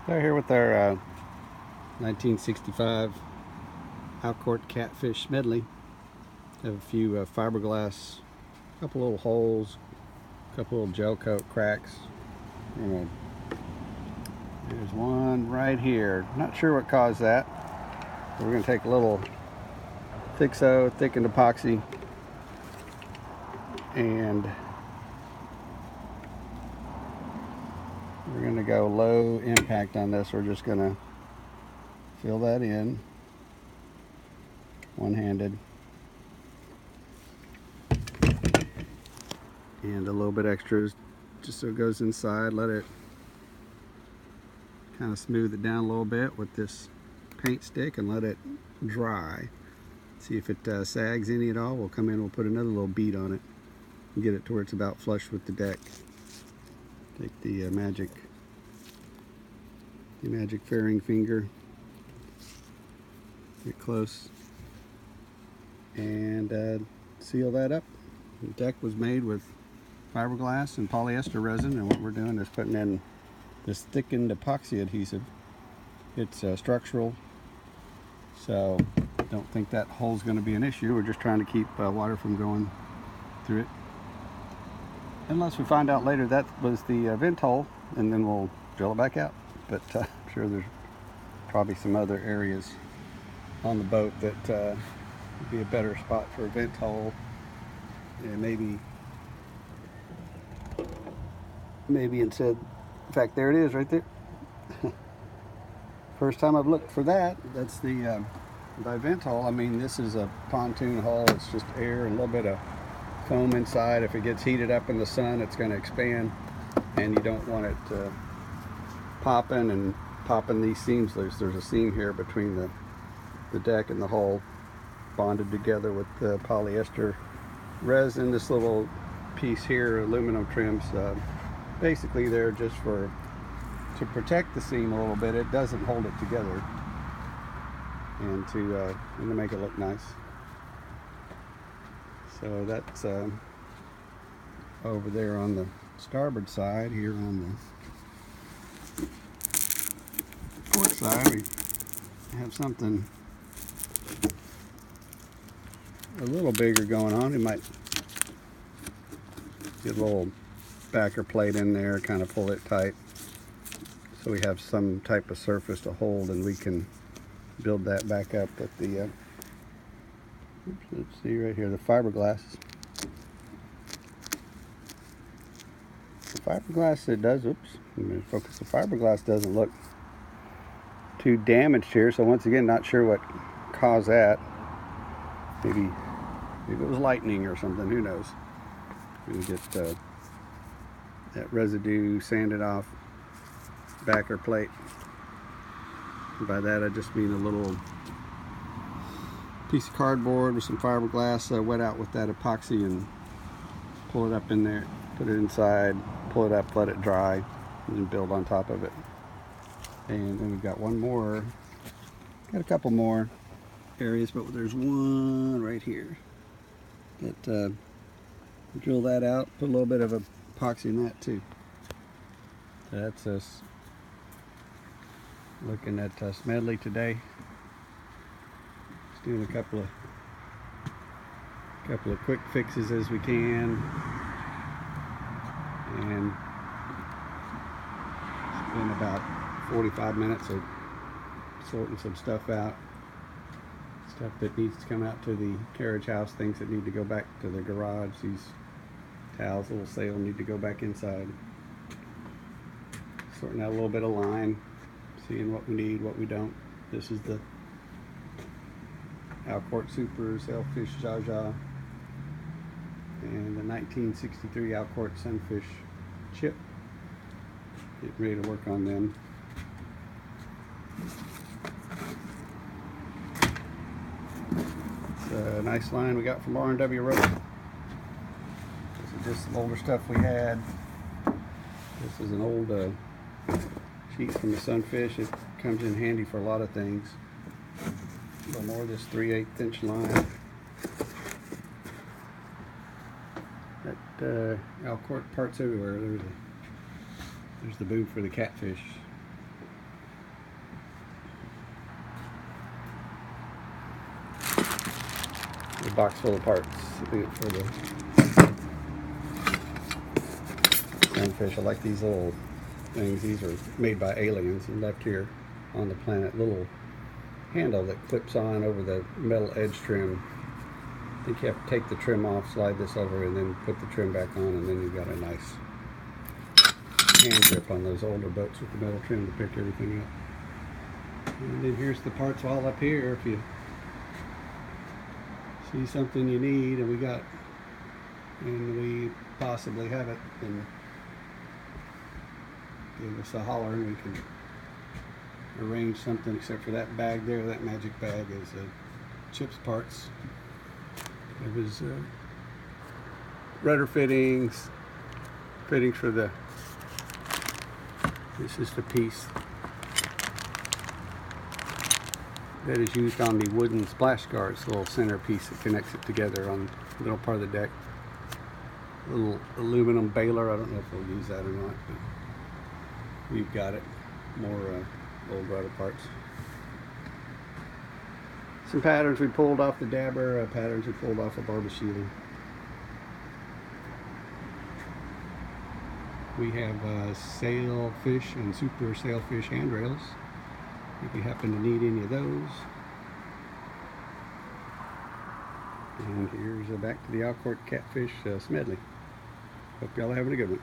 They're here with our 1965 Alcort Catfish SMEDLEY. Have a few fiberglass, a couple little holes, a couple little gel coat cracks. There's one right here. Not sure what caused that. We're going to take a little Thixo thickened epoxy and we're going to go low impact on this. We're just going to fill that in one-handed and a little bit extra just so it goes inside. Let it kind of smooth it down a little bit with this paint stick and let it dry. See if it sags any at all. We'll come in, we'll put another little bead on it and get it to where it's about flush with the deck. Take the magic fairing finger, get close, and seal that up. The deck was made with fiberglass and polyester resin, and what we're doing is putting in this thickened epoxy adhesive. It's structural, so don't think that hole's going to be an issue. We're just trying to keep water from going through it. Unless we find out later that was the vent hole, and then we'll drill it back out. But I'm sure there's probably some other areas on the boat that would be a better spot for a vent hole. And maybe instead, in fact, there it is right there. First time I've looked for that. That's the vent hole. I mean, this is a pontoon hull. It's just air and a little bit of foam inside. If it gets heated up in the sun, it's going to expand, and you don't want it popping these seams loose. There's a seam here between the deck and the hull, bonded together with the polyester resin. This little piece here, aluminum trims, basically they're just to protect the seam a little bit. It doesn't hold it together, and to make it look nice. So that's over there on the starboard side. Here on the port side, we have something a little bigger going on. We might get a little backer plate in there, kind of pull it tight, so we have some type of surface to hold, and we can build that back up with the let's see right here, the fiberglass. The fiberglass, it does, oops, I'm going to focus. The fiberglass doesn't look too damaged here, so once again, not sure what caused that. Maybe it was lightning or something, who knows. We can get that residue sanded off backer plate. And by that I just mean a little piece of cardboard with some fiberglass wet out with that epoxy, and pull it up in there, put it inside, pull it up, let it dry, and then build on top of it. And then we've got one more, got a couple more areas, but there's one right here that drill that out, put a little bit of epoxy in that too. That's us looking at SMEDLEY today. Just doing a couple of quick fixes as we can, and spend about 45 minutes of sorting some stuff out. Stuff that needs to come out to the carriage house, things that need to go back to the garage. These towels, little sail, need to go back inside. Sorting out a little bit of line, seeing what we need, what we don't. This is the Alcort Super Sailfish Jaja and the 1963 Alcort Sunfish Chip. Getting ready to work on them. It's a nice line we got from R&W Rope. This is just some older stuff we had. This is an old sheet from the Sunfish. It comes in handy for a lot of things. A little more of this 3/8 inch line. That Alcort parts everywhere. There's the boom for the catfish. box full of parts for the sunfish. I like these little things. These are made by aliens and left here on the planet. Little handle that clips on over the metal edge trim. I think you have to take the trim off, slide this over, and then put the trim back on, and then you've got a nice hand grip on those older boats with the metal trim to pick everything up. And then here's the parts all up here. If you see something you need, and we possibly have it, then give us a holler and we can arrange something. Except for that bag there, that magic bag is Chip's parts. It was rudder fittings for the, this is the piece that is used on the wooden splash guards, the little center piece that connects it together on the middle part of the deck. A little aluminum baler. I don't know if we'll use that or not, but we've got it. More old rudder parts. Some patterns we pulled off the dabber, patterns we pulled off of barber shielding. We have sailfish and super sailfish handrails, if you happen to need any of those. And here's back to the Alcort Catfish SMEDLEY. Hope y'all are having a good one.